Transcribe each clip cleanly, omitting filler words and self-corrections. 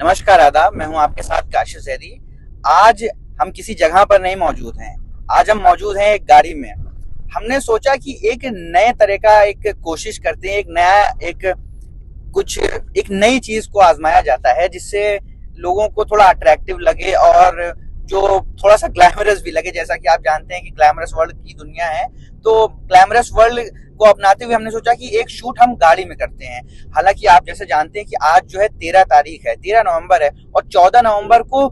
नमस्कार, आदाब। मैं हूं आपके साथ काशिफ जैदी। आज हम किसी जगह पर नहीं मौजूद हैं। आज हम मौजूद हैं एक गाड़ी में। हमने सोचा कि एक नए तरह का एक कोशिश करते हैं, एक नई चीज को आजमाया जाता है जिससे लोगों को थोड़ा अट्रैक्टिव लगे और जो थोड़ा सा ग्लैमरस भी लगे। जैसा कि आप जानते हैं कि ग्लैमरस वर्ल्ड की दुनिया है, तो ग्लैमरस वर्ल्ड को अपनाते हुए हमने सोचा कि एक शूट हम गाड़ी में करते हैं। हालांकि आप जैसे जानते हैं कि आज जो है 13 तारीख है, 13 नवंबर है और 14 नवंबर को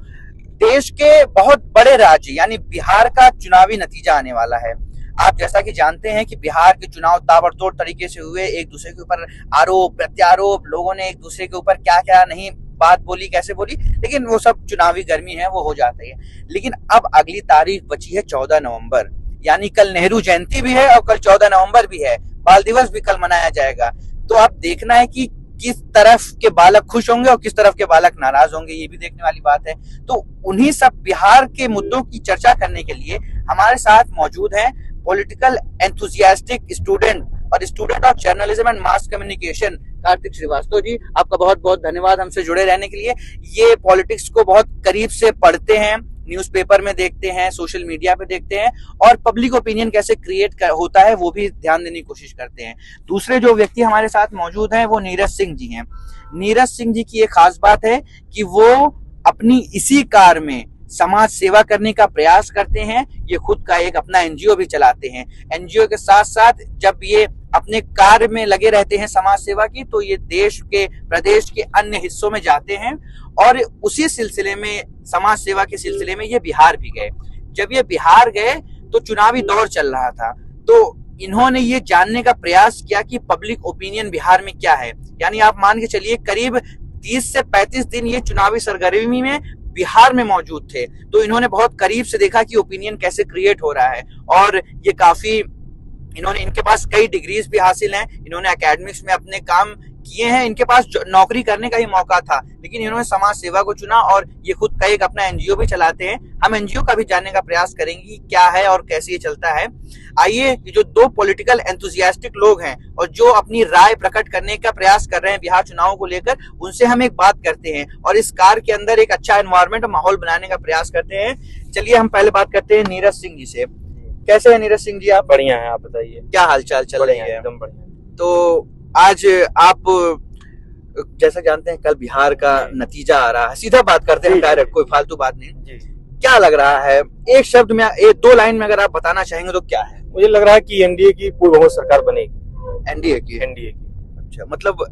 देश के बहुत बड़े राज्य यानी बिहार का चुनावी नतीजा आने वाला है। आप जैसा कि जानते हैं कि बिहार के चुनाव ताबड़तोड़ तरीके से हुए। एक दूसरे के ऊपर आरोप प्रत्यारोप, लोगों ने एक दूसरे के ऊपर क्या क्या नहीं बात बोली, कैसे बोली, लेकिन वो सब चुनावी गर्मी है, वो हो जाती है। लेकिन अब अगली तारीख बची है 14 नवंबर, यानी कल नेहरू जयंती भी है और कल 14 नवंबर भी है। बाल दिवस भी कल मनाया जाएगा। तो अब देखना है कि किस तरफ के बालक खुश होंगे और किस तरफ के बालक नाराज होंगे, ये भी देखने वाली बात है। तो उन्हीं सब बिहार के मुद्दों की चर्चा करने के लिए हमारे साथ मौजूद हैं पॉलिटिकल एंथुजियास्टिक स्टूडेंट और student of journalism and mass communication Kartik Shrivastava ji. आपका बहुत बहुत धन्यवाद हमसे जुड़े रहने के लिए। ये पॉलिटिक्स को बहुत करीब से पढ़ते हैं, न्यूज़पेपर में देखते हैं, सोशल मीडिया पे देखते हैं और पब्लिक ओपिनियन कैसे क्रिएट होता है वो भी ध्यान देने की कोशिश करते हैं। दूसरे जो व्यक्ति हमारे साथ मौजूद हैं वो नीरज सिंह जी हैं। नीरज सिंह जी की एक खास बात है कि वो अपनी इसी कार में समाज सेवा करने का प्रयास करते हैं। ये खुद का एक अपना एनजीओ भी चलाते हैं। एनजीओ के साथ साथ जब ये अपने कार्य में लगे रहते हैं समाज सेवा की, तो ये देश के प्रदेश के अन्य हिस्सों में जाते हैं और उसी सिलसिले में, समाज सेवा के सिलसिले में ये बिहार भी गए। जब ये बिहार गए तो चुनावी दौर चल रहा था, तो इन्होंने ये जानने का प्रयास किया कि पब्लिक ओपिनियन बिहार में क्या है। यानी आप मान के चलिए करीब 30 से 35 दिन ये चुनावी सरगर्मी में बिहार में मौजूद थे। तो इन्होंने बहुत करीब से देखा कि ओपिनियन कैसे क्रिएट हो रहा है और ये काफी इनके पास कई डिग्रीज भी हासिल हैं। इन्होंने एकेडमिक्स में अपने काम किए हैं। इनके पास नौकरी करने का ही मौका था, लेकिन इन्होंने समाज सेवा को चुना और ये खुद का एक अपना एनजीओ भी चलाते हैं। हम एनजीओ का भी जानने का प्रयास करेंगे कि क्या है और कैसे ये चलता है। आइए, जो दो पॉलिटिकल एंथुजियास्टिक लोग हैं और जो अपनी राय प्रकट करने का प्रयास कर रहे हैं बिहार चुनाव को लेकर, उनसे हम एक बात करते हैं और इस कार के अंदर एक अच्छा एनवायरमेंट और माहौल बनाने का प्रयास करते हैं। चलिए हम पहले बात करते हैं नीरज सिंह जी से। कैसे हैं नीरज सिंह जी आप? बढ़िया है, आप बताइए क्या हाल चाल चल रही है? एकदम बढ़िया। तो आज आप जैसा जानते हैं कल बिहार का नतीजा आ रहा है। सीधा बात करते हैं, डायरेक्ट, कोई फालतू बात नहीं जी। क्या लग रहा है, एक शब्द में, दो लाइन में अगर आप बताना चाहेंगे तो क्या है? मुझे लग रहा है कि एनडीए की पूर्ण बहुमत सरकार बनेगी। एनडीए की? अच्छा, मतलब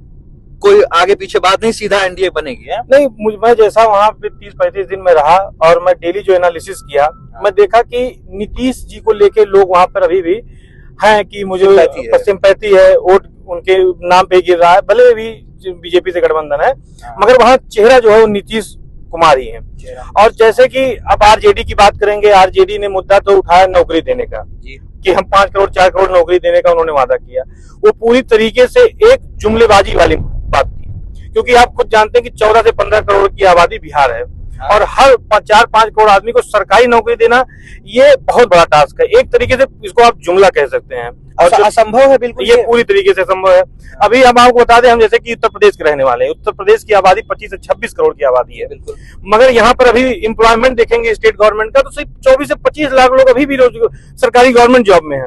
कोई आगे पीछे बात नहीं, सीधा एनडीए बनेगी है? नहीं, मैं जैसा वहाँ पे 30-35 दिन में रहा और मैं डेली जो एनालिसिस किया, मैं देखा कि नीतीश जी को लेके लोग वहाँ पर अभी भी हैं कि मुझे सिंपैथी है, वोट उनके नाम पे गिर रहा है, भले भी बीजेपी से गठबंधन है, मगर वहाँ चेहरा जो है वो नीतीश कुमार ही है। और जैसे कि अब आरजेडी की बात करेंगे, आरजेडी ने मुद्दा तो उठाया नौकरी देने का कि हम 5 करोड़ 4 करोड़ नौकरी देने का उन्होंने वादा किया। वो पूरी तरीके से एक जुमलेबाजी वाली बात थी, क्योंकि आप खुद जानते हैं कि 14 से 15 करोड़ की आबादी बिहार है और हर 4-5 करोड़ आदमी को सरकारी नौकरी देना ये बहुत बड़ा टास्क है। एक तरीके से इसको आप जुमला कह सकते हैं और असंभव है। बिल्कुल, ये पूरी तरीके से संभव है। अभी हम आपको बता दें, हम जैसे कि उत्तर प्रदेश के रहने वाले हैं। उत्तर प्रदेश की आबादी 25 से 26 करोड़ की आबादी है, मगर यहाँ पर अभी एम्प्लॉयमेंट देखेंगे स्टेट गवर्नमेंट का तो सिर्फ 24 से 25 लाख लोग अभी भी सरकारी गवर्नमेंट जॉब में है।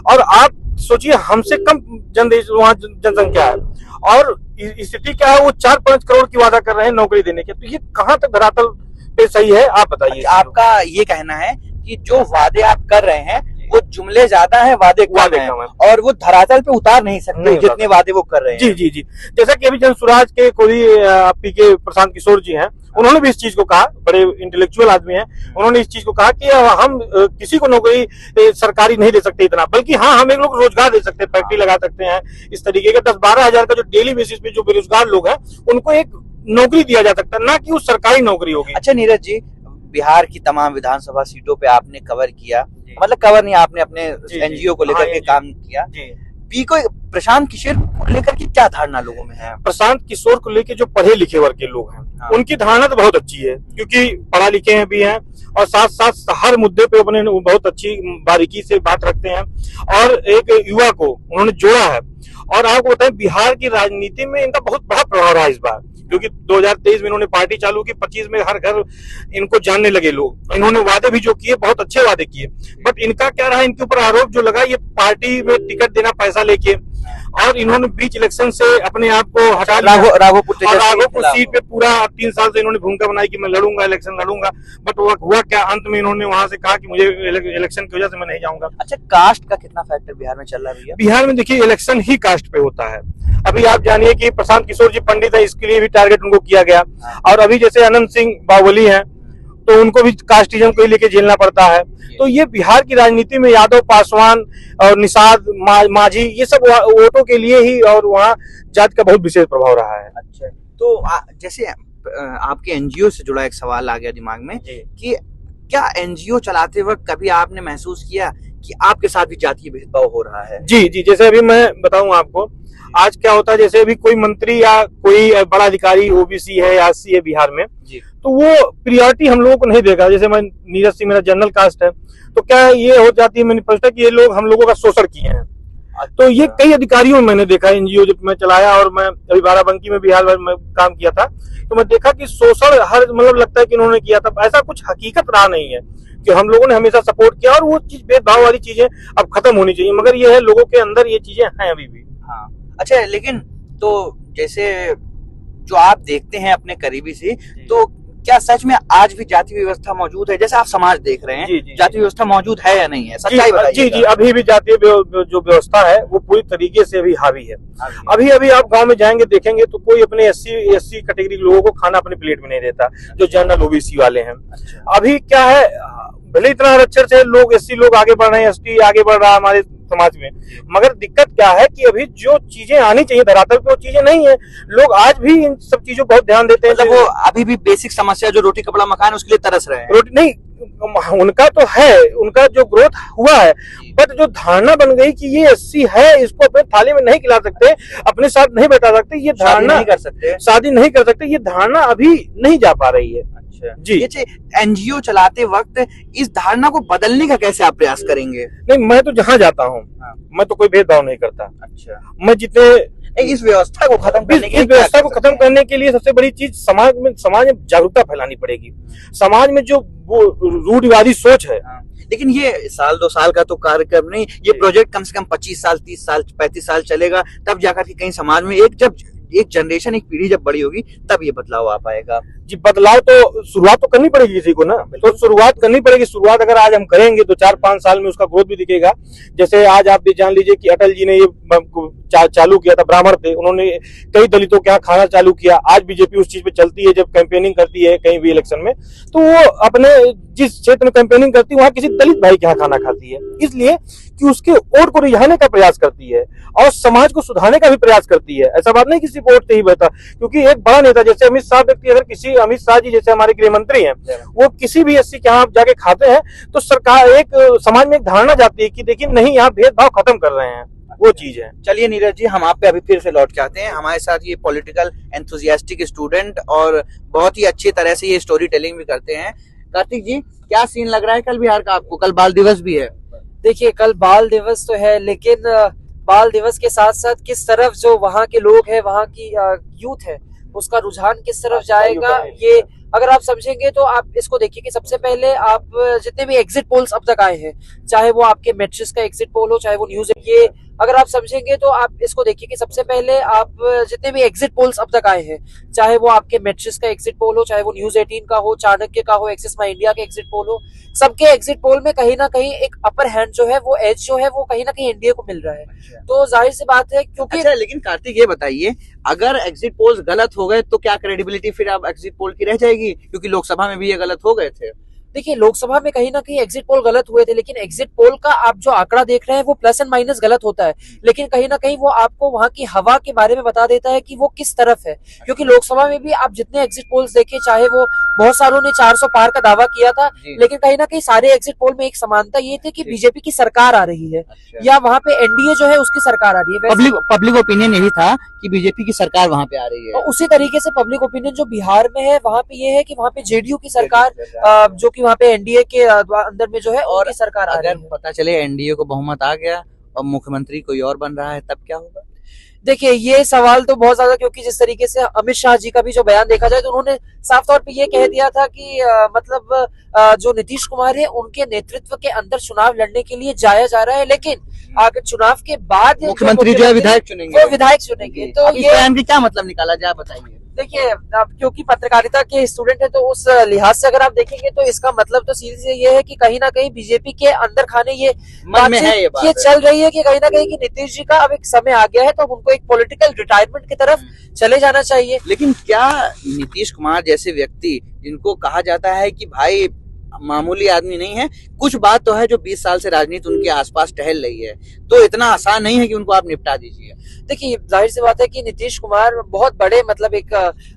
और आप सोचिए, हमसे कम वहाँ जनसंख्या है और स्थिति क्या है, वो 4-5 करोड़ की वादा कर रहे हैं नौकरी देने के। तो ये कहाँ तक धरातल पे सही है, आप बताइए। आपका ये कहना है कि जो वादे आप कर रहे हैं वो जुमले ज्यादा है, वादे कम है और वो धरातल पे उतार नहीं सकते जितने वादे वो कर रहे हैं। जी। जैसा कि अभी जनसुराज के कोई पीके प्रशांत किशोर जी हैं, उन्होंने भी इस चीज को कहा, बड़े इंटेलेक्चुअल आदमी हैं, उन्होंने इस चीज को कहा कि हम किसी को नौकरी सरकारी नहीं दे सकते इतना, बल्कि हाँ, हम एक लोग रोजगार दे सकते हैं, फैक्ट्री लगा सकते हैं। इस तरीके के 10-12 हजार का जो डेली बेसिस पे जो बेरोजगार लोग हैं उनको एक नौकरी दिया जा सकता है, ना कि वो सरकारी नौकरी होगी। अच्छा नीरज जी, बिहार की तमाम विधानसभा सीटों पे आपने कवर किया, मतलब कवर नहीं, आपने अपने एनजीओ को लेकर के काम किया। प्रशांत किशोर को लेकर के क्या धारणा लोगों में है? प्रशांत किशोर को लेकर जो पढ़े लिखे वर्ग के लोग हैं, उनकी धारणा तो बहुत अच्छी है, क्योंकि पढ़ा लिखे भी हैं और साथ साथ हर मुद्दे पे अपने बहुत अच्छी बारीकी से बात रखते हैं और एक युवा को उन्होंने जोड़ा है। और आपको बताएं, बिहार की राजनीति में इनका बहुत बड़ा प्रभाव रहा इस बार, क्योंकि 2023 में इन्होंने पार्टी चालू की, 25 में हर घर इनको जानने लगे लोग। इन्होंने वादे भी जो किए बहुत अच्छे वादे किए, बट इनका क्या रहा, इनके ऊपर आरोप जो लगा ये पार्टी में टिकट देना पैसा लेके, और इन्होंने बीच इलेक्शन से अपने आप को हटा लिया। राघोपुर सीट पे पूरा 3 साल से इन्होंने भूमिका बनाई कि मैं लड़ूंगा, इलेक्शन लड़ूंगा, बट वो हुआ क्या, अंत में इन्होंने वहां से कहा कि मुझे इलेक्शन की वजह से मैं नहीं जाऊंगा। अच्छा, कास्ट का कितना फैक्टर बिहार में चल रहा है भैया? बिहार में देखिए इलेक्शन ही कास्ट पे होता है। अभी आप जानिए कि प्रशांत किशोर जी पंडित है, इसके लिए भी टारगेट उनको किया गया, और अभी जैसे अनंत सिंह बावली हैं तो उनको भी कास्टिज्म को लेके झेलना पड़ता है। तो ये बिहार की राजनीति में यादव, पासवान और निषाद, मांझी, ये सब वोटों के लिए ही, और वहाँ जाति का बहुत विशेष प्रभाव रहा है। अच्छा, तो जैसे आपके एनजीओ से जुड़ा एक सवाल आ गया दिमाग में कि क्या एनजीओ चलाते वक्त कभी आपने महसूस किया कि आपके साथ भी जातीय भेदभाव हो रहा है? जी जी, जैसे अभी मैं बताऊं आपको, आज क्या होता है, जैसे अभी कोई मंत्री या कोई बड़ा अधिकारी ओबीसी है या एससी है बिहार में जी, तो वो प्रियोरिटी हम लोगों को नहीं देगा। जैसे मैं नीरज सिंह, मेरा जनरल कास्ट है, तो क्या ये हो जाती है मैनिफेस्टो कि ये लोग हम लोगों का शोषण किए हैं। तो ये कई अधिकारियों में मैंने देखा, एनजीओ जब मैं चलाया और मैं अभी बाराबंकी में बिहार में काम किया था, तो मैं देखा कि शोषण हर मतलब लगता है कि इन्होंने किया था। ऐसा कुछ हकीकत रहा नहीं है कि हम लोगों ने हमेशा सपोर्ट किया, और वो चीज भेदभाव वाली चीजें अब खत्म होनी चाहिए, मगर ये है लोगों के अंदर ये चीजें हैं अभी भी। हाँ, अच्छा, लेकिन तो जैसे जो आप देखते हैं अपने करीबी से, तो क्या सच में आज भी जाति व्यवस्था मौजूद है? जैसे आप समाज देख रहे हैं, जाति व्यवस्था मौजूद है या नहीं है, सच्चाई बताइए। जी जी, अभी भी जातीय जो व्यवस्था है वो पूरी तरीके से अभी हावी है। अभी अभी आप गांव में जाएंगे देखेंगे तो कोई अपने एससी कैटेगरी के लोगों को खाना अपने प्लेट में नहीं देता, जो जनरल ओबीसी वाले हैं। अभी क्या है, भले इतना आरक्षण से लोग एससी लोग आगे बढ़ रहे हैं, एसटी आगे बढ़ रहा है हमारे समाज में, मगर दिक्कत क्या है कि अभी जो चीजें आनी चाहिए धरातल पे वो चीजें नहीं है। लोग आज भी इन सब चीजों को बहुत ध्यान देते हैं। मतलब वो अभी भी बेसिक समस्या जो रोटी कपड़ा मकान, उसके लिए तरस रहे हैं। रोटी नहीं, उनका तो है, उनका जो ग्रोथ हुआ है, बट जो धारणा बन गई कि ये एससी है, इसको अपने थाली में नहीं खिला सकते, अपने साथ नहीं बैठा सकते, ये धारणा नहीं कर सकते, शादी नहीं कर सकते, ये धारणा अभी नहीं जा पा रही है। जी, एनजीओ चलाते वक्त इस धारणा को बदलने का कैसे आप प्रयास करेंगे? नहीं, मैं तो जहाँ जाता हूँ मैं तो कोई भेदभाव नहीं करता। अच्छा, मैं जितने इस व्यवस्था को खत्म करने के लिए सबसे बड़ी चीज समाज में जागरूकता फैलानी पड़ेगी। समाज में जो वो रूढ़िवादी सोच है, लेकिन ये साल 2 साल का तो कार्यक्रम नहीं, ये प्रोजेक्ट कम से कम 25 साल 30 साल 35 साल चलेगा, तब जाकर के कहीं समाज में एक जनरेशन, एक पीढ़ी जब बड़ी होगी तब ये बदलाव आ पाएगा। जी, बदलाव तो शुरुआत तो करनी पड़ेगी किसी को ना, तो शुरुआत करनी पड़ेगी। शुरुआत अगर आज हम करेंगे तो 4-5 साल में उसका ग्रोथ भी दिखेगा। जैसे आज आप भी जान लीजिए कि अटल जी ने ये चालू किया था, ब्राह्मण थे, उन्होंने कई दलितों के यहाँ खाना चालू किया। आज बीजेपी उस चीज पे चलती है, जब कैंपेनिंग करती है कहीं भी इलेक्शन में, तो वो अपने जिस क्षेत्र में कैंपेनिंग करती है वहाँ किसी दलित भाई के यहाँ खाना खाती है, इसलिए कि उसके वोट को रिझाने का प्रयास करती है और समाज को सुधारने का भी प्रयास करती है। ऐसा बात नहीं किसी वोट से ही बता, क्योंकि एक बड़ा नेता जैसे अमित शाह व्यक्ति, अगर किसी अमित शाह जी जैसे हमारे गृह मंत्री हैं, वो किसी भी एससी के यहाँ जाके खाते हैं तो सरकार एक समाज में एक धारणा जाती है कि देखिए नहीं, यहाँ भेदभाव खत्म कर रहे हैं, वो चीज है। चलिए नीरज जी, हम आप पे अभी फिर से लौट के आते हैं। हमारे साथ ये पॉलिटिकल एंथुसियास्टिक स्टूडेंट और बहुत ही अच्छी तरह से ये स्टोरी टेलिंग भी करते हैं। कार्तिक जी, क्या सीन लग रहा है कल बिहार का आपको? कल बाल दिवस भी है। देखिए, कल बाल दिवस तो है, लेकिन बाल दिवस के साथ साथ किस तरफ जो वहाँ के लोग हैं, वहाँ की यूथ है, उसका रुझान किस तरफ जाएगा, ये अगर आप समझेंगे तो आप इसको देखिए कि सबसे पहले आप जितने भी एग्जिट पोल्स अब तक आए हैं, चाहे वो आपके मैट्रिक्स का एग्जिट पोल हो, चाहे वो न्यूज, ये अगर आप समझेंगे तो आप इसको देखिए कि सबसे पहले आप जितने भी एग्जिट पोल्स अब तक आए हैं, चाहे वो आपके मैट्रिक्स का एग्जिट पोल हो, चाहे वो न्यूज 18 का हो, चाणक्य का हो, एक्सिस माई इंडिया का एग्जिट पोल हो, सबके एग्जिट पोल में कहीं ना कहीं एक अपर हैंड जो है, वो एज जो है, वो कहीं ना कहीं एनडीए को मिल रहा है। तो जाहिर सी बात है, क्योंकि लेकिन कार्तिक ये बताइए, अगर एग्जिट पोल्स गलत हो गए तो क्या क्रेडिबिलिटी फिर अब एग्जिट पोल की रह जाएगी? क्योंकि लोकसभा में भी ये गलत हो गए थे। देखिए, लोकसभा में कहीं ना कहीं एग्जिट पोल गलत हुए थे, लेकिन एग्जिट पोल का आप जो आंकड़ा देख रहे हैं वो प्लस एंड माइनस गलत होता है, लेकिन कहीं ना कहीं वो आपको वहां की हवा के बारे में बता देता है कि वो किस तरफ है। क्योंकि लोकसभा में भी आप जितने एग्जिट पोल्स देखे, चाहे वो बहुत सारों ने 400 पार का दावा किया था, लेकिन कहीं ना कहीं सारे एग्जिट पोल में एक समानता ये थी कि बीजेपी की सरकार आ रही है, या वहाँ पे एनडीए जो है उसकी सरकार आ रही है। पब्लिक ओपिनियन यही था कि बीजेपी की सरकार वहाँ पे आ रही है, और उसी तरीके से पब्लिक ओपिनियन जो बिहार में है, वहाँ पे ये है कि वहाँ पे जेडीयू की सरकार, जो कि वहाँ पे एनडीए के अंदर में जो है और सरकार आ रही है। पता चले एनडीए को बहुमत आ गया और मुख्यमंत्री कोई और बन रहा है, तब क्या होगा? देखिए ये सवाल तो बहुत ज्यादा, क्योंकि जिस तरीके से अमित शाह जी का भी जो बयान देखा जाए तो उन्होंने साफ तौर पे ये कह दिया था कि जो नीतीश कुमार है उनके नेतृत्व के अंदर चुनाव लड़ने के लिए जाया जा रहा है, लेकिन आगे चुनाव के बाद मुख्यमंत्री जो है विधायक चुनेंगे, वो विधायक चुनेंगे। तो इस बयान की क्या मतलब निकाला जाए बताइए। देखिए अब क्योंकि पत्रकारिता के स्टूडेंट है तो उस लिहाज से अगर आप देखेंगे तो इसका मतलब तो सीधे से ये है कि कहीं ना कहीं बीजेपी के अंदर खाने ये ये चल रही है कि कहीं ना कहीं कि नीतीश जी का अब एक समय आ गया है तो उनको एक पॉलिटिकल रिटायरमेंट की तरफ चले जाना चाहिए। लेकिन क्या नीतीश कुमार जैसे व्यक्ति जिनको कहा जाता है कि भाई मामूली आदमी नहीं है, कुछ बात तो है जो 20 साल से राजनीति उनके आसपास टहल रही है, तो इतना आसान नहीं है कि उनको आप निपटा दीजिए। देखिए जाहिर सी बात है कि नीतीश कुमार बहुत बड़े मतलब एक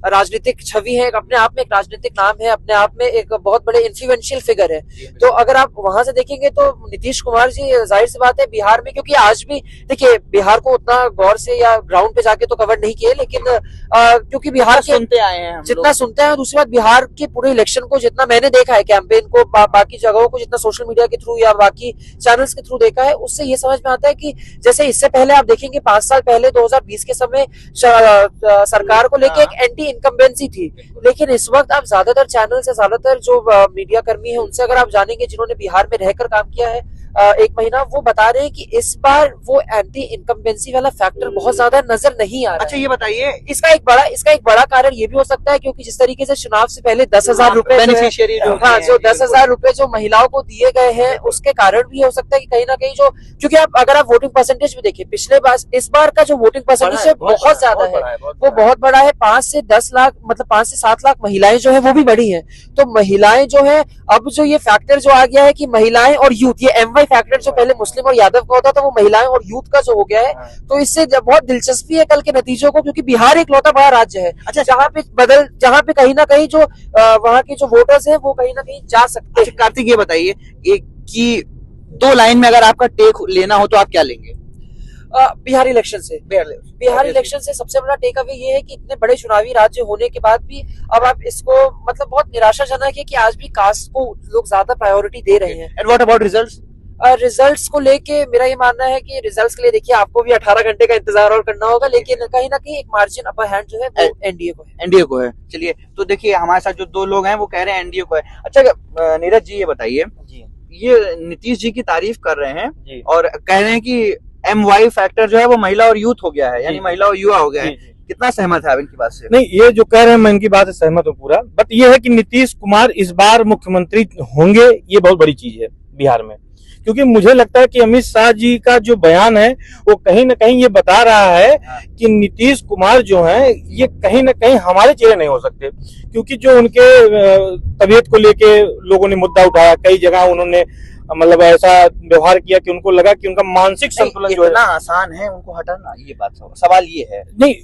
राजनीतिक छवि है, अपने आप में एक राजनीतिक नाम है, अपने आप में एक बहुत बड़े इन्फ्लुएंशियल फिगर है। तो अगर आप वहां से देखेंगे तो नीतीश कुमार जी जाहिर सी बात है बिहार में, क्योंकि आज भी देखिए बिहार को उतना गौर से या ग्राउंड पे जाके तो कवर नहीं किए, लेकिन क्योंकि बिहार के सुनते आए हैं जितना सुनते हैं, दूसरी बात बिहार के पूरे इलेक्शन को जितना मैंने देखा है, कैंपेन को बाकी जगहों को जितना सोशल मीडिया के थ्रू या बाकी चैनल्स के थ्रू देखा है, उससे ये समझ में आता है कि जैसे इससे पहले आप देखेंगे 5 साल पहले 2020 के समय सरकार को लेके एक एंटी इनकम्बेंसी थी, लेकिन इस वक्त आप ज्यादातर चैनल से ज्यादातर जो मीडिया कर्मी है उनसे अगर आप जानेंगे जिन्होंने बिहार में रहकर काम किया है 1 महीना, वो बता रहे हैं कि इस बार वो एंटी इनकम्बेंसी वाला फैक्टर बहुत ज्यादा नजर नहीं आ रहा। अच्छा ये बताइए, इसका एक बड़ा कारण ये भी हो सकता है क्योंकि जिस तरीके से चुनाव से पहले 10,000 रुपए जो 10,000 रुपए जो महिलाओं को दिए गए हैं उसके कारण भी हो सकता है कि कहीं ना कहीं जो, क्योंकि अगर आप वोटिंग परसेंटेज भी देखिए पिछले बार इस बार का जो वोटिंग परसेंटेज है बहुत ज्यादा है, वो बहुत बड़ा है। 5 से 10 लाख मतलब 5 से 7 लाख महिलाएं जो है वो भी बढ़ी है। तो महिलाएं जो है, अब जो ये फैक्टर जो आ गया है कि महिलाएं और यूथ, ये MY फैक्टर जो पहले मुस्लिम और यादव का होता था वो महिलाएं और यूथ का जो हो गया है, तो इससे बहुत दिलचस्पी है कल के नतीजों को, क्योंकि बिहार एक लौता बड़ा राज्य है अच्छा जहाँ पे कहीं ना कहीं जो वहाँ के जो वोटर्स हैं वो कहीं ना कहीं जा सकते हैं। कार्तिक ये बताइए कि 2 लाइन में अगर आपका टेक लेना हो तो आप क्या लेंगे? बिहार इलेक्शन से सबसे बड़ा टेक अवे ये है कि इतने बड़े चुनावी राज्य होने के बाद भी अब आप इसको मतलब बहुत निराशाजनक है कि आज भी कास्ट को लोग ज्यादा प्रायोरिटी दे रहे हैं। And what about results? Results को लेके मेरा ये मानना है कि रिजल्ट्स के लिए देखिए आपको भी 18 घंटे का इंतजार और करना होगा, लेकिन कहीं ना कहीं एक मार्जिन अपर हैंड जो है वो एनडीए को है। चलिए तो देखिए हमारे साथ जो 2 लोग हैं वो कह रहे हैं एनडीए को है। अच्छा नीरज जी ये बताइए, ये नीतीश जी की तारीफ कर रहे हैं और कह रहे हैं कि MY फैक्टर जो है वो महिला और यूथ हो गया है, यानी महिला और युवा हो गया है, कितना सहमत है आप इनकी बात से? नहीं, ये जो कह रहे हैं मैं इनकी बात से सहमत हूँ पूरा, बट ये है कि नीतीश कुमार इस बार मुख्यमंत्री होंगे, ये बहुत बड़ी चीज है बिहार में, क्योंकि मुझे लगता है कि अमित शाह जी का जो बयान है वो कहीं ना कहीं ये बता रहा है कि नीतीश कुमार जो है ये कहीं ना कहीं हमारे चेहरे नहीं हो सकते, क्योंकि जो उनके तबीयत को लेके लोगों ने मुद्दा उठाया, कई जगह उन्होंने मतलब ऐसा व्यवहार किया कि उनको लगा कि उनका मानसिक संतुलन जो है आसान है उनको हटाना, ये बात सवाल ये है। नहीं,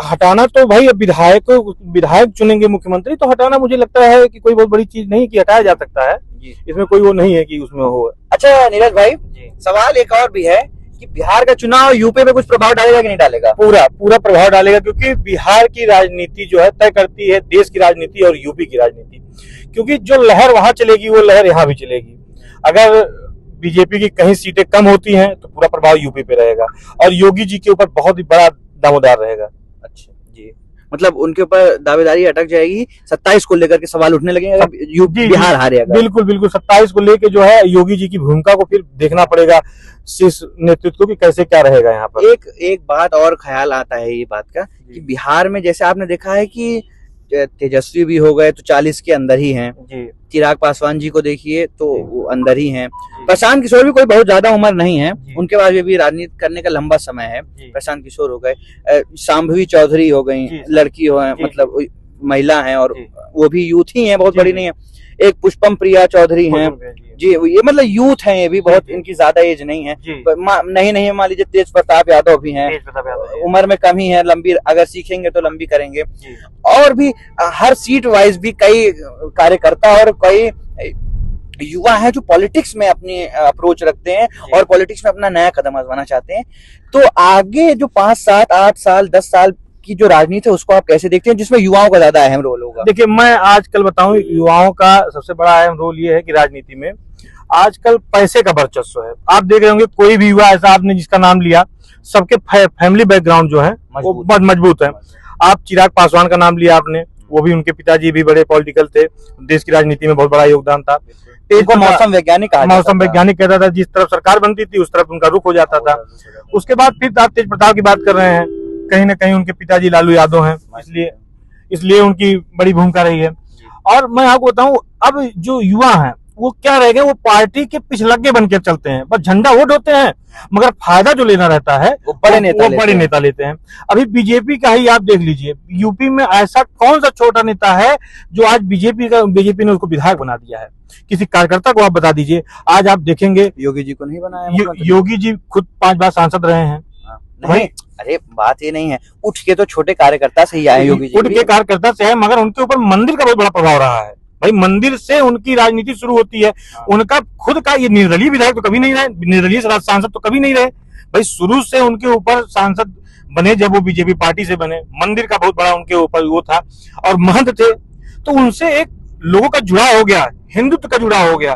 हटाना तो भाई अब विधायक चुनेंगे मुख्यमंत्री, तो हटाना मुझे लगता है कि कोई बहुत बड़ी चीज नहीं कि हटाया जा सकता है, इसमें कोई वो नहीं है कि उसमें हो। अच्छा नीरज भाई, सवाल एक और भी है कि बिहार का चुनाव यूपी में कुछ प्रभाव डालेगा कि नहीं डालेगा? पूरा प्रभाव डालेगा, क्योंकि बिहार की राजनीति जो है तय करती है देश की राजनीति और यूपी की राजनीति, क्योंकि जो लहर वहां चलेगी वो लहर यहाँ भी चलेगी। अगर बीजेपी की कहीं सीटें कम होती हैं तो पूरा प्रभाव यूपी पे रहेगा और योगी जी के ऊपर बहुत ही बड़ा दामोदार रहेगा। अच्छा जी, मतलब उनके ऊपर दावेदारी अटक जाएगी, 27 को लेकर के सवाल उठने लगेंगे यूपी बिहार हारेगा। बिल्कुल 27 को लेकर जो है योगी जी की भूमिका को फिर देखना पड़ेगा, शीर्ष नेतृत्व की कैसे क्या रहेगा यहाँ पर। एक बात और ख्याल आता है ये बात का कि बिहार में जैसे आपने देखा है कि तेजस्वी भी हो गए तो 40 के अंदर ही हैं, चिराग पासवान जी को देखिए तो वो अंदर ही हैं, प्रशांत किशोर भी कोई बहुत ज्यादा उम्र नहीं है, उनके पास भी राजनीति करने का लंबा समय है, प्रशांत किशोर हो गए, शांभवी चौधरी हो गई, लड़की हो है, मतलब महिला है और वो भी यूथ ही है, बहुत बड़ी नहीं है, एक पुष्पम प्रिया चौधरी हैं जी, ये मतलब यूथ हैं, ये भी बहुत इनकी ज्यादा एज नहीं है, नहीं मान लीजिए तेज प्रताप यादव भी हैं, उम्र में कम ही है, लंबी अगर सीखेंगे तो लंबी करेंगे, और भी हर सीट वाइज भी कई कार्यकर्ता और कई युवा हैं जो पॉलिटिक्स में अपनी अप्रोच रखते हैं और पॉलिटिक्स में अपना नया कदम आजमाना चाहते हैं। तो आगे जो 5, 7, 8 साल 10 साल की जो राजनीति है उसको आप कैसे देखते हैं, जिसमें युवाओं का ज्यादा अहम रोल होगा? देखिए, मैं आजकल बताऊं, युवाओं का सबसे बड़ा अहम रोल ये है कि राजनीति में आजकल पैसे का वर्चस्व है। आप देख रहे होंगे कोई भी युवा ऐसा आपने जिसका नाम लिया सबके फैमिली बैकग्राउंड जो है वो बहुत मजबूत है। आप चिराग पासवान का नाम लिया आपने, वो भी उनके पिताजी भी बड़े पॉलिटिकल थे, देश की राजनीति में बहुत बड़ा योगदान था। मौसम वैज्ञानिक कहता था, जिस तरफ सरकार बनती थी उस तरफ उनका रुख हो जाता था। उसके बाद फिर आप तेज प्रताप की बात कर रहे हैं, कहीं ना कहीं उनके पिताजी लालू यादव हैं, इसलिए उनकी बड़ी भूमिका रही है। और मैं आपको बताऊं, अब जो युवा हैं वो क्या रह गए, वो पार्टी के पिछलग्गे बनकर चलते हैं, बस झंडा वोट होते हैं, मगर फायदा जो लेना रहता है वो बड़े नेता लेते हैं। अभी बीजेपी का ही आप देख लीजिए, यूपी में ऐसा कौन सा छोटा नेता है जो आज बीजेपी ने उसको विधायक बना दिया है? किसी कार्यकर्ता को आप बता दीजिए। आज आप देखेंगे योगी जी को नहीं बनाया, योगी जी खुद 5 बार सांसद रहे हैं। नहीं, अरे बात ये नहीं है, उठ के तो छोटे कार्यकर्ता से ही आए योगी जी, उठ के कार्यकर्ता से है, मगर उनके ऊपर मंदिर का बहुत बड़ा प्रभाव रहा है। भाई मंदिर से उनकी राजनीति शुरू होती है। उनका खुद का ये निर्दलीय विधायक तो कभी नहीं रहे, निर्दलीय सांसद तो कभी नहीं रहे। भाई शुरू से उनके ऊपर सांसद बने, जब वो बीजेपी पार्टी से बने, मंदिर का बहुत बड़ा उनके ऊपर वो था, और महंत थे, तो उनसे एक लोगों का जुड़ाव हो गया, हिंदुत्व का जुड़ाव हो गया,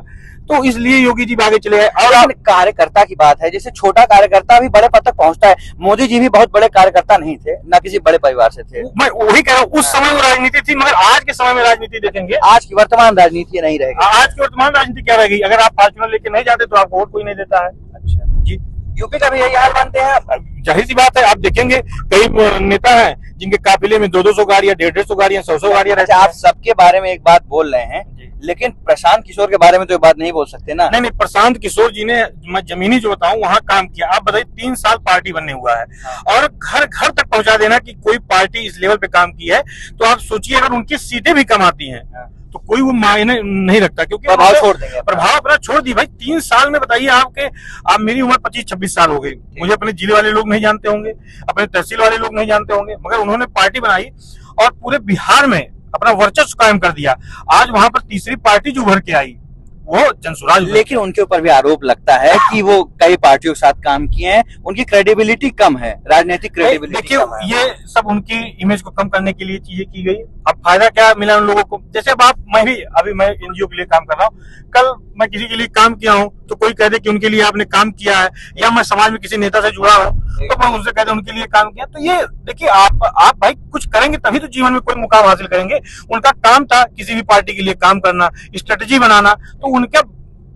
तो इसलिए योगी जी आगे चले गए। और कार्यकर्ता की बात है, जैसे छोटा कार्यकर्ता भी बड़े पद तक पहुंचता है। मोदी जी भी बहुत बड़े कार्यकर्ता नहीं थे, ना किसी बड़े परिवार से थे। मैं वही कह रहा हूँ, उस समय वो राजनीति थी, मगर आज के समय में राजनीति देखेंगे, आज की वर्तमान राजनीति नहीं रहेगी। आज की वर्तमान राजनीति क्या रहेगी? अगर आप फॉर्च्यूनर लेके नहीं जाते तो आपको वोट कोई नहीं देता है। अच्छा जी, यूपी का भी यही हाल मानते हैं? जाहिर सी बात है, आप देखेंगे कई नेता हैं जिनके काफिले में 200 गाड़ियां, 150 गाड़ियां, 100 गाड़ियां रहती हैं। आप सबके बारे में एक बात बोल रहे हैं, लेकिन प्रशांत किशोर के बारे में तो ये बात नहीं बोल सकते ना। नहीं, प्रशांत किशोर जी ने, मैं जमीनी जो बताऊं, वहां काम किया। आप बताइए, 3 साल पार्टी बनने हुआ है, और घर घर तक पहुंचा देना कि कोई पार्टी इस लेवल पे काम की है, तो आप सोचिए अगर उनकी सीटें भी कम आती हैं तो कोई वो मायने नहीं रखता, क्योंकि प्रभाव छोड़ देंगे, प्रभाव अपना छोड़ दी। भाई 3 साल में बताइए, आप मेरी उम्र 25-26 साल हो गई, मुझे अपने जिले वाले लोग नहीं जानते होंगे, अपने तहसील वाले लोग नहीं जानते होंगे, मगर उन्होंने पार्टी बनाई और पूरे बिहार में अपना वर्चस्व कायम कर दिया। आज वहां पर तीसरी पार्टी जो उभर के आई वो जनसुराज। लेकिन उनके ऊपर भी आरोप लगता है कि वो कई पार्टियों के साथ काम किए हैं, उनकी क्रेडिबिलिटी कम है, राजनीतिक क्रेडिबिलिटी। देखिए, ये सब उनकी इमेज को कम करने के लिए चीजें की गई। अब फायदा क्या मिला उन लोगों को? जैसे अब मैं एनजीओ के लिए काम कर रहा हूँ, कल मैं किसी के लिए काम किया हूँ तो कोई कह दे कि उनके लिए आपने काम किया है, या मैं समाज में किसी नेता से जुड़ा हूँ तो मैं उनसे कहता हूँ उनके लिए काम किया। तो ये देखिए, आप भाई कुछ करेंगे तभी तो जीवन में कोई मुकाम हासिल करेंगे। उनका काम था किसी भी पार्टी के लिए काम करना, स्ट्रेटेजी बनाना, तो उनका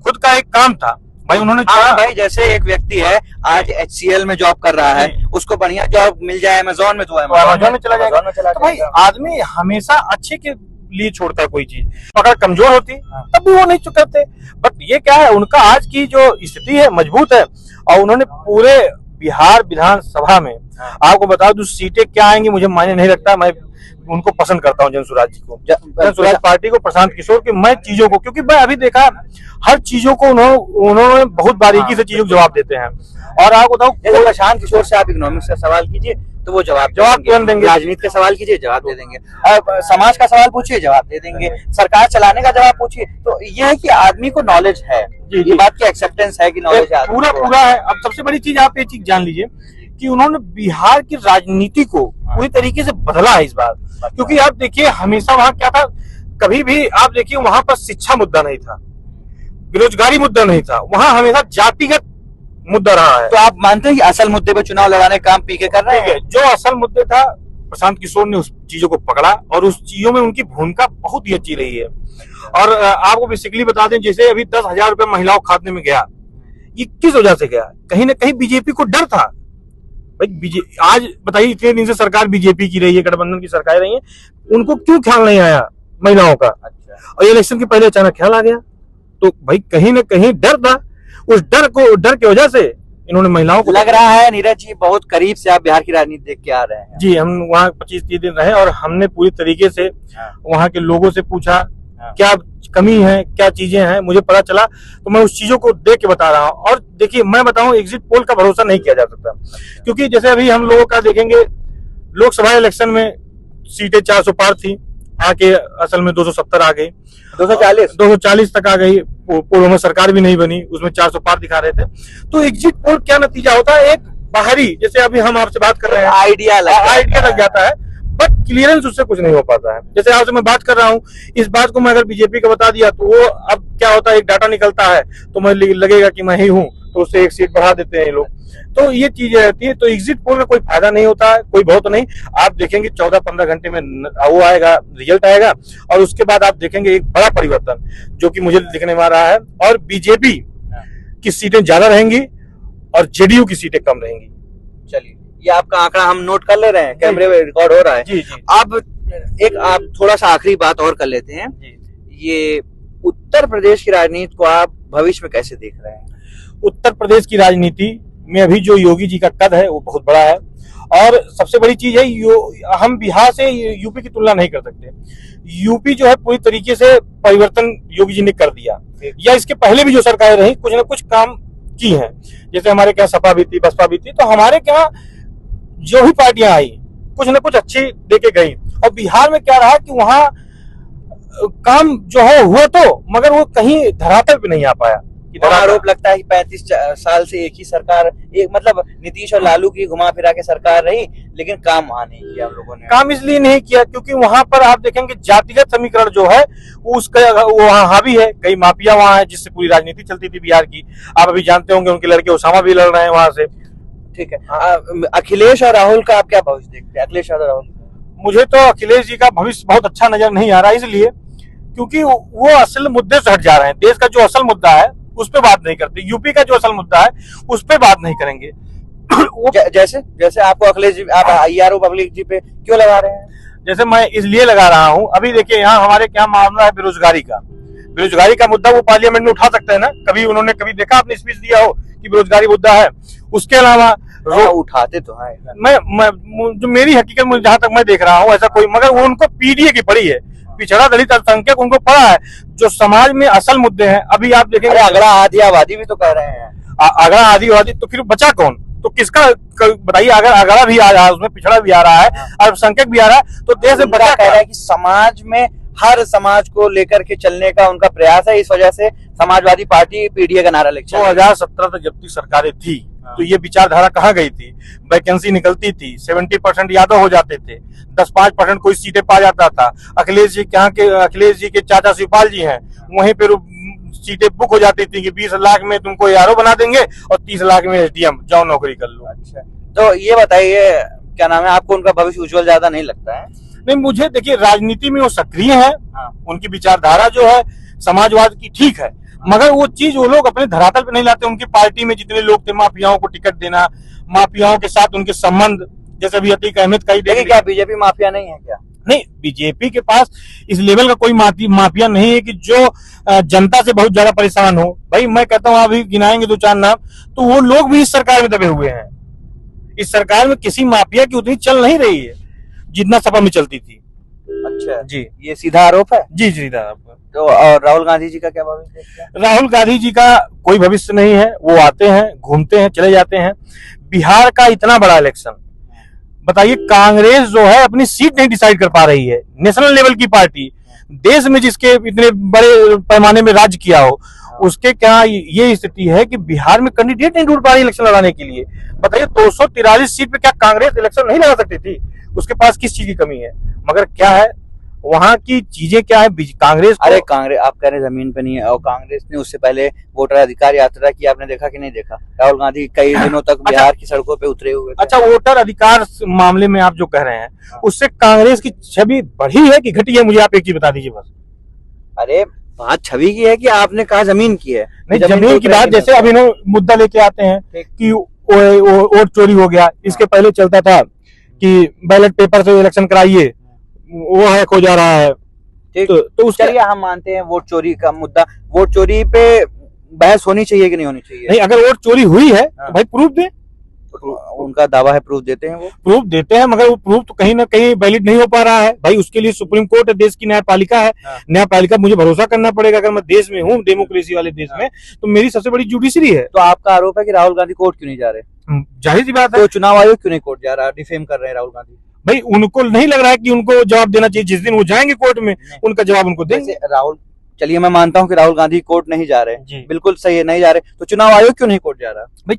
खुद का एक काम था। भाई उन्होंने भाई जैसे एक व्यक्ति है आज HCL में जॉब कर रहा है, उसको बढ़िया जॉब मिल जाए अमेज़न में, तो अमेज़न में चला जाएगा। तो भाई आदमी हमेशा अच्छे के लिए छोड़ता है कोई चीज। अगर कमजोर होती तब भी वो नहीं चुकाते। बट ये क्या है, उनका आज की जो स्थिति है मजबूत है, और उन्होंने पूरे बिहार विधानसभा में, आपको बता दूं सीटें क्या आएंगी मुझे मायने नहीं लगता। मैं उनको पसंद करता हूं, जनसुराज जी को, जनसुराज पार्टी को, प्रशांत किशोर की। मैं चीजों को, क्योंकि मैं अभी देखा हर चीजों को उन्होंने बहुत बारीकी से चीजों को जवाब देते हैं। और आपको बताऊं, प्रशांत किशोर से आप इकोनॉमिक्स का सवाल कीजिए तो वो जवाब तुरंत देंगे, राजनीति का सवाल कीजिए जवाब दे देंगे, और समाज का सवाल पूछिए जवाब दे देंगे, सरकार चलाने का जवाब पूछिए। तो ये है कि आदमी को नॉलेज है, ये बात की एक्सेप्टेंस है कि नॉलेज है, पूरा है। अब सबसे बड़ी चीज आप ये चीज जान लीजिए कि उन्होंने बिहार की राजनीति को पूरी तरीके से बदला है इस बार। क्योंकि आप देखिए, हमेशा वहां क्या था, कभी भी आप देखिए वहां पर शिक्षा मुद्दा नहीं था, बेरोजगारी मुद्दा नहीं था, वहां हमेशा जातिगत मुद्दा रहा है। तो आप मानते हैं कि असल मुद्दे पे चुनाव लड़ाने का काम पीके कर रहे हैं? जो असल मुद्दे था, प्रशांत किशोर ने उस चीजों को पकड़ा, और उस चीजों में उनकी भूमिका बहुत ही अच्छी रही है। और आपको बेसिकली बता दें, जैसे अभी 10,000 रुपए महिलाओं खाते में गया, ये किस वजह से गया? कहीं ना कहीं बीजेपी को डर था। भाई आज बताइए, इतने दिन से सरकार बीजेपी की रही है, गठबंधन की सरकार रही है, उनको क्यों ख्याल नहीं आया महिलाओं का? और इलेक्शन के पहले अचानक ख्याल आ गया। तो भाई कहीं ना कहीं डर था, उस डर की वजह से इन्होंने महिलाओं को। लग रहा है नीरज जी बहुत करीब से आप बिहार की राजनीति देख के आ रहे हैं। जी, हम वहाँ 25-30 दिन रहे, और हमने पूरी तरीके से वहाँ के लोगों से पूछा क्या कमी है, क्या चीजें हैं, मुझे पता चला, तो मैं उस चीजों को देख के बता रहा हूँ। और देखिए, मैं बताऊं, एग्जिट पोल का भरोसा नहीं किया जा सकता, क्योंकि जैसे अभी हम लोगों का देखेंगे, लोकसभा इलेक्शन में सीटें 400 पार थी, आके असल में 270 आ गई, 240 तक आ गई। पूर्व में सरकार भी नहीं बनी, उसमें 400 पार दिखा रहे थे। तो एग्जिट पोल क्या नतीजा होता है, एक बाहरी, जैसे अभी हम आपसे बात कर रहे हैं, आइडिया लग जाता है, बट क्लियरेंस उससे कुछ नहीं हो पाता है। जैसे आपसे मैं बात कर रहा हूँ, इस बात को मैं अगर बीजेपी को बता दिया तो वो अब क्या होता है, एक डाटा निकलता है तो मैं लगेगा कि मैं ही हूँ, तो उससे एक सीट बढ़ा देते हैं ये लोग। तो ये चीजें रहती है। तो एग्जिट पोल का कोई फायदा नहीं होता है, कोई बहुत नहीं। आप देखेंगे 14-15 घंटे में वो आएगा, रिजल्ट आएगा, और उसके बाद आप देखेंगे एक बड़ा परिवर्तन जो कि मुझे दिखने में आ रहा है। और बीजेपी की सीटें ज्यादा रहेंगी और जेडीयू की सीटें कम रहेंगी। चलिए, ये आपका आंकड़ा हम नोट कर ले रहे हैं, कैमरे में रिकॉर्ड हो रहा है। जी जी। अब आप थोड़ा सा आखिरी बात और कर लेते हैं। ये उत्तर प्रदेश की राजनीति को आप भविष्य में कैसे देख रहे हैं? उत्तर प्रदेश की राजनीति में अभी जो योगी जी का कद है वो बहुत बड़ा है, और सबसे बड़ी चीज है हम बिहार से यूपी की तुलना नहीं कर सकते। यूपी जो है पूरी तरीके से परिवर्तन योगी जी ने कर दिया, या इसके पहले भी जो सरकारें रही कुछ ना कुछ काम की हैं। जैसे हमारे क्या सपा भी थी, बसपा भी थी, तो हमारे क्या जो भी पार्टियां आई कुछ ना कुछ अच्छी देके गई। और बिहार में क्या रहा कि वहां काम जो है हुआ तो, मगर वो कहीं धरातल पे नहीं आ पाया। आरोप लगता है कि 35 साल से एक ही सरकार, एक मतलब नीतीश और लालू की घुमा फिरा के सरकार रही, लेकिन काम वहां नहीं किया हम लोगों ने। काम इसलिए नहीं किया क्योंकि वहां पर आप देखेंगे जातिगत समीकरण जो है उसका वहां हावी है। कई माफिया वहां है जिससे पूरी राजनीति चलती थी बिहार की। आप अभी जानते होंगे उनके लड़के ओसामा भी लड़ रहे हैं वहां से। ठीक है, अखिलेश और राहुल का आप क्या भविष्य देखते हैं? अखिलेश और राहुल, मुझे तो अखिलेश जी का भविष्य बहुत अच्छा नजर नहीं आ रहा, इसलिए क्योंकि वो असल मुद्दे से हट जा रहे हैं। देश का जो असल मुद्दा है उस पे बात नहीं करते, यूपी का जो असल मुद्दा है उस पे बात नहीं करेंगे। जैसे आपको अखिलेश जी, आप IRO पब्लिक जी पे क्यों लगा रहे हैं? जैसे मैं इसलिए लगा रहा हूँ, अभी देखिए यहाँ हमारे क्या मामला है बेरोजगारी का। बेरोजगारी का मुद्दा वो पार्लियामेंट में उठा सकते हैं ना। कभी उन्होंने कभी देखा आपने स्पीच दिया हो कि बेरोजगारी मुद्दा है? उसके अलावा उठाते तो है। मैं जो मेरी हकीकत जहां तक मैं देख रहा हूँ ऐसा कोई, मगर वो उनको पीडीए की पड़ी है, पिछड़ा दलित अल्पसंख्यक उनको पड़ा है जो समाज में असल मुद्दे हैं। अभी आप देखेंगे अगड़ा आधी आबादी भी तो कह रहे हैं। अगड़ा आधी आबादी, तो फिर बचा कौन? तो किसका बताइए? अगर अगड़ा भी आ रहा है, उसमें पिछड़ा भी आ रहा है, अल्पसंख्यक भी आ रहा है, तो देश में बचा कह रहा है कि समाज में हर समाज को लेकर के चलने का उनका प्रयास है। इस वजह से समाजवादी पार्टी पीडीए का नारा लेकर 2017 तक जब तक सरकारें थी तो ये विचारधारा कहाँ गई थी? वैकेंसी निकलती थी, 70% यादव हो जाते थे, 10-5% कोई सीटें पा जाता था। अखिलेश जी के चाचा शिवपाल जी हैं, वहीं पे सीटें बुक हो जाती थी कि 20 लाख में तुमको ARO बना देंगे और 30 लाख में SDM, जाओ नौकरी कर लो। अच्छा, तो ये बताइए क्या नाम है, आपको उनका भविष्य उज्जवल ज्यादा नहीं लगता है? नहीं, मुझे देखिए राजनीति में वो सक्रिय है, उनकी विचारधारा जो है समाजवाद की ठीक है, मगर वो चीज वो लोग अपने धरातल पे नहीं लाते। उनकी पार्टी में जितने लोग थे, माफियाओं को टिकट देना, माफियाओं के साथ उनके संबंध, जैसे अभी अतीक अहमद का ही देखिए। क्या बीजेपी माफिया नहीं है क्या? नहीं, बीजेपी के पास इस लेवल का कोई माफिया नहीं है कि जो जनता से बहुत ज्यादा परेशान हो। भाई मैं कहता हूँ अभी गिनाएंगे 2-4 नाम, तो वो लोग भी इस सरकार में दबे हुए हैं। इस सरकार में किसी माफिया की उतनी चल नहीं रही है जितना सपा में चलती थी। अच्छा जी, ये सीधा आरोप है? जी सीधा आरोप। तो और राहुल गांधी जी का क्या भविष्य है? राहुल गांधी जी का कोई भविष्य नहीं है। वो आते हैं, घूमते हैं, चले जाते हैं। बिहार का इतना बड़ा इलेक्शन, बताइए कांग्रेस जो है अपनी सीट नहीं डिसाइड कर पा रही है। नेशनल लेवल की पार्टी, देश में जिसके इतने बड़े पैमाने में राज्य किया हो, उसके क्या ये स्थिति है कि बिहार में कैंडिडेट नहीं ढूंढ पा रही इलेक्शन लड़ाने के लिए। बताइए 243 सीट पे क्या कांग्रेस इलेक्शन नहीं लड़ा सकती थी? उसके पास किस चीज की कमी है? मगर क्या है वहां की चीजें क्या है कांग्रेस? अरे कांग्रेस आप कह रहे जमीन पे नहीं है, और कांग्रेस ने उससे पहले वोटर अधिकार यात्रा की, आपने देखा कि नहीं देखा? राहुल गांधी कई दिनों तक बिहार की सड़कों पे उतरे हुए थे। अच्छा, वोटर अधिकार मामले में आप जो कह रहे हैं, उससे कांग्रेस की छवि बढ़ी है कि घटी है? मुझे आप एक चीज बता दीजिए बस। अरे बात छवि की है कि आपने कहा जमीन की है? नहीं, जमीन की बात जैसे अभी मुद्दा लेके आते हैं कि वोट चोरी हो गया। इसके पहले चलता था कि बैलेट पेपर से इलेक्शन कराइए, वो हैक हो जा रहा है। तो चलिए हम मानते हैं वोट चोरी का मुद्दा, वोट चोरी पे बहस होनी चाहिए कि नहीं होनी चाहिए? नहीं, अगर वोट चोरी हुई है तो भाई प्रूफ दे। उनका दावा है प्रूफ देते हैं, वो प्रूफ देते हैं, मगर वो प्रूफ तो कहीं ना कहीं वैलिड नहीं हो पा रहा है। भाई उसके लिए सुप्रीम कोर्ट है, देश की न्यायपालिका है। न्यायपालिका मुझे भरोसा करना पड़ेगा। अगर मैं देश में हूँ, डेमोक्रेसी वाले देश में, तो मेरी सबसे बड़ी जुडिशरी है। तो आपका आरोप है कि राहुल गांधी कोर्ट क्यों नहीं जा रहे? जाहिर सी बात है। तो चुनाव आयोग क्यों नहीं कोर्ट जा रहा? डिफेम कर रहे हैं राहुल गांधी। भाई उनको नहीं लग रहा है कि उनको जवाब देना चाहिए। जिस दिन वो जाएंगे कोर्ट में, उनका जवाब उनको देंगे। राहुल, चलिए मैं मानता हूं कि राहुल गांधी कोर्ट नहीं जा रहे, बिल्कुल सही है, नहीं जा रहे, तो चुनाव आयोग क्यों नहीं कोर्ट जा रहा? भाई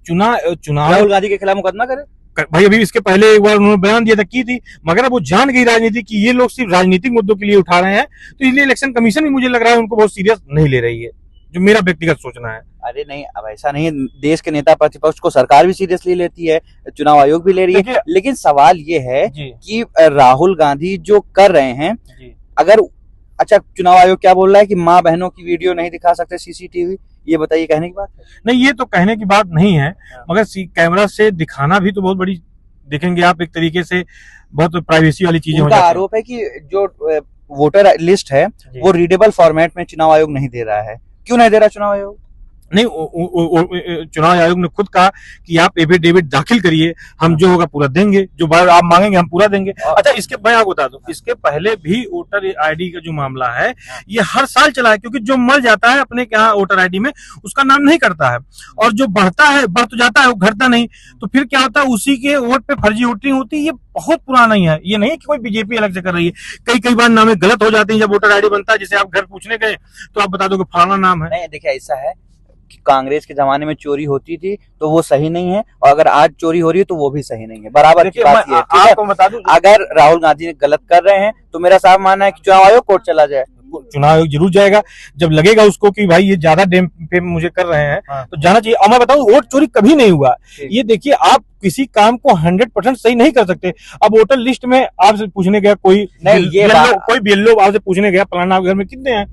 चुनाव राहुल गांधी के खिलाफ मुकदमा करे। भाई अभी इसके पहले एक बार उन्होंने बयान दिया था, की थी, मगर अब वो जान गई राजनीति की ये लोग सिर्फ राजनीतिक मुद्दों के लिए उठा रहे हैं, तो इसलिए इलेक्शन कमीशन भी मुझे लग रहा है उनको बहुत सीरियस नहीं ले रही है, जो मेरा व्यक्तिगत सोचना है। अरे नहीं, अब ऐसा नहीं है। देश के नेता प्रतिपक्ष को सरकार भी सीरियसली लेती है, चुनाव आयोग भी ले रही है, लेकिन सवाल ये है कि राहुल गांधी जो कर रहे हैं, अगर अच्छा चुनाव आयोग क्या बोल रहा है कि माँ बहनों की वीडियो नहीं दिखा सकते सीसीटीवी, ये बताइए कहने की बात है? नहीं, ये तो कहने की बात नहीं है, मगर कैमरा से दिखाना भी तो बहुत बड़ी, देखेंगे आप एक तरीके से बहुत प्राइवेसी वाली चीजें हो जाती है। आरोप है कि जो वोटर लिस्ट है वो रीडेबल फॉर्मेट में चुनाव आयोग नहीं दे रहा है। क्यों नहीं दे रहा चुनाव आयोग? नहीं, चुनाव आयोग ने खुद कहा कि आप एफिडेविट दाखिल करिए, हम जो होगा पूरा देंगे, जो आप मांगेंगे हम पूरा देंगे। अच्छा, इसके मैं आपको बता दूं, इसके पहले भी वोटर आईडी का जो मामला है ये हर साल चला है, क्योंकि जो मर जाता है अपने यहाँ वोटर आईडी में उसका नाम नहीं करता है, और जो बढ़ता है बढ़ तो जाता है वो घटता नहीं, तो फिर क्या होता है उसी के वोट पे फर्जी वोटिंग होती है। ये बहुत पुराना ही है, ये नहीं कि कोई बीजेपी अलग से कर रही है। कई बार नामें गलत हो जाते हैं जब वोटर आईडी बनता है, जैसे आप घर पूछने गए तो आप बता दो कि फलाना नाम है। नहीं, देखिए ऐसा है, कांग्रेस के जमाने में चोरी होती थी तो वो सही नहीं है, और अगर आज चोरी हो रही है तो वो भी सही नहीं है। बराबर की बात ये है। आपको बता दूं, अगर राहुल गांधी ने गलत कर रहे हैं तो मेरा साफ मानना है कि चुनाव आयोग कोर्ट चला जाए। चुनाव आयोग जरूर जाएगा, जब लगेगा उसको कि भाई ये ज्यादा डेम पे मुझे कर रहे हैं तो जाना चाहिए। और मैं बताऊं, वोट चोरी कभी नहीं हुआ। ये देखिए, आप किसी काम को 100% सही नहीं कर सकते। अब वोटर लिस्ट में आपसे पूछने गया कोई BLO आपसे पूछने गया फलाना घर में कितने हैं,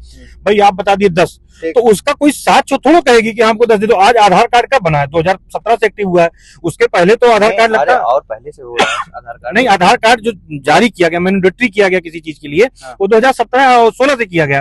भाई आप बता दिए 10, तो उसका कोई 7 थोड़ा कहेगी कि हमको 10 दे दो। आज आधार कार्ड कब बना है? 2017 से एक्टिव हुआ है, उसके पहले तो आधार कार्ड लगता है, और पहले से हुआ है आधार कार्ड। नहीं, आधार कार्ड जो जारी किया गया, मैंडेटरी किया गया किसी चीज के लिए, वो 2017 और 16 से किया गया।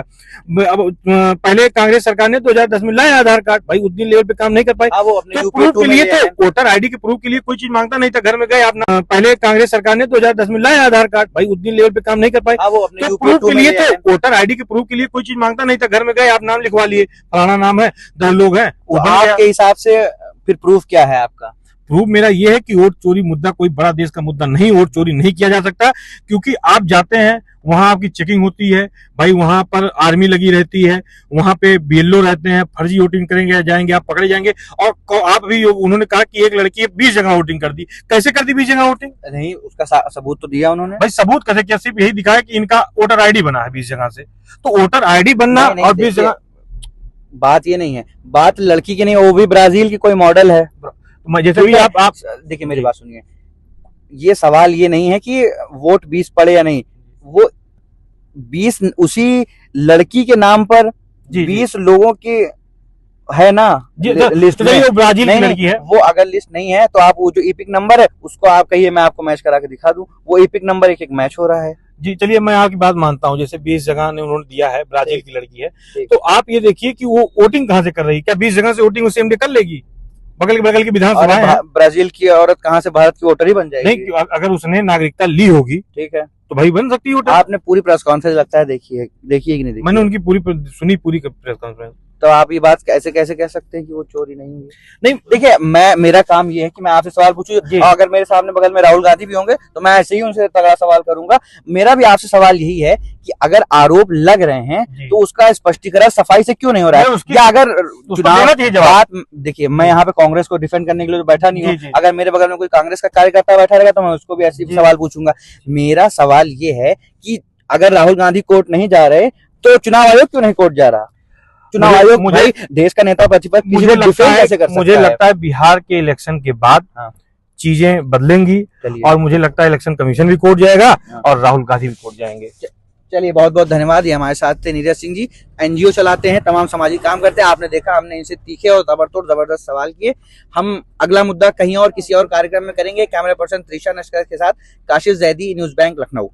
अब पहले कांग्रेस सरकार ने 2010 में लाया आधार कार्ड, भाई उतनी लेवल पे काम नहीं कर पाई। तो प्रूफ के लिए थे, वोटर आईडी के प्रूफ के लिए कोई चीज मांगता नहीं था, घर में गए आप। पहले कांग्रेस सरकार ने 2010 में लाया आधार कार्ड, भाई उतनी लेवल पे काम नहीं कर पाई। तो प्रूफ के लिए थे, वोटर आईडी के प्रूफ के लिए कोई चीज मांगता नहीं था, घर में गए आप नाम लिखवा लिए, फलाना नाम है, 10 लोग हैं। तो आपके हिसाब से फिर प्रूफ क्या है आपका? प्रूफ मेरा ये है कि वोट चोरी मुद्दा कोई बड़ा देश का मुद्दा नहीं, वोट चोरी नहीं किया जा सकता, क्योंकि आप जाते हैं वहां आपकी चेकिंग होती है, भाई वहां पर आर्मी लगी रहती है, वहां पे BLO रहते हैं, फर्जी वोटिंग करेंगे जाएंगे आप पकड़े जाएंगे। और आप भी, उन्होंने कहा कि एक लड़की 20 जगह वोटिंग कर दी, कैसे कर दी 20 जगह वोटिंग? नहीं, उसका सबूत तो दिया उन्होंने। भाई सबूत कैसे किया? सिर्फ यही दिखाया कि इनका वोटर आईडी बना है 20 जगह से, तो वोटर आईडी बनना और 20 जगह, बात ये नहीं है, बात लड़की की नहीं, वो भी ब्राजील की कोई मॉडल है। जैसे भी आप देखिए मेरी बात सुनिए, ये सवाल ये नहीं है कि वोट 20 पड़े या नहीं, वो 20 उसी लड़की के नाम पर 20 लोगों की है ना लिस्ट में। वो ब्राजील की लड़की है। वो अगर लिस्ट नहीं है तो आप वो जो ईपिक नंबर है उसको आप कहिए मैं आपको मैच करा के दिखा दूं, वो ईपिक नंबर एक मैच हो रहा है। जी चलिए, मैं आपकी बात मानता हूं, जैसे 20 जगह ने उन्होंने दिया है, ब्राजील की लड़की है, तो आप ये देखिए कि वो वोटिंग कहाँ से कर रही है? क्या 20 जगह से वोटिंग उस सेम डे कर लेगी? बगल की विधानसभा है। ब्राजील की औरत कहाँ से भारत की वोटर ही बन जाएगी? नहीं, अगर उसने नागरिकता ली होगी, ठीक है, तो भाई बन सकती है वोटर। आपने पूरी प्रेस कॉन्फ्रेंस लगता है देखी है कि नहीं देखी? मैंने उनकी पूरी प्रेस कॉन्फ्रेंस। तो आप ये बात कैसे कह सकते हैं कि वो चोरी नहीं हुई? नहीं, देखिए मेरा काम ये है कि मैं आपसे सवाल पूछूं, और अगर मेरे सामने बगल में राहुल गांधी भी होंगे तो मैं ऐसे ही उनसे तगड़ा सवाल करूंगा। मेरा भी आपसे सवाल यही है कि अगर आरोप लग रहे हैं तो उसका स्पष्टीकरण सफाई से क्यों नहीं हो रहा है? या अगर बात, देखिए मैं यहाँ पे कांग्रेस को डिफेंड करने के लिए तो बैठा नहीं हूँ, अगर मेरे बगल में कोई कांग्रेस का कार्यकर्ता बैठा रहेगा तो मैं उसको भी ऐसे सवाल पूछूंगा। मेरा सवाल ये है कि अगर राहुल गांधी कोर्ट नहीं जा रहे तो चुनाव आयोग क्यों नहीं कोर्ट जा रहा? चुनाव आयोग मुझे देश का नेता प्रतिपक्ष मुझे लगता है बिहार के इलेक्शन के बाद चीजें बदलेंगी, और मुझे लगता है इलेक्शन कमीशन भी कोर्ट जाएगा और राहुल गांधी भी कोर्ट जाएंगे। चलिए, बहुत बहुत धन्यवाद। ये हमारे साथ थे नीरज सिंह जी, NGO चलाते हैं, तमाम सामाजिक काम करते हैं। आपने देखा, हमने इनसे तीखे और ताबड़तोड़ जबरदस्त सवाल किए। हम अगला मुद्दा कहीं और किसी और कार्यक्रम में करेंगे। कैमरा पर्सन त्रिशा नस्कर के साथ काशिश जैदी, न्यूज बैंक, लखनऊ।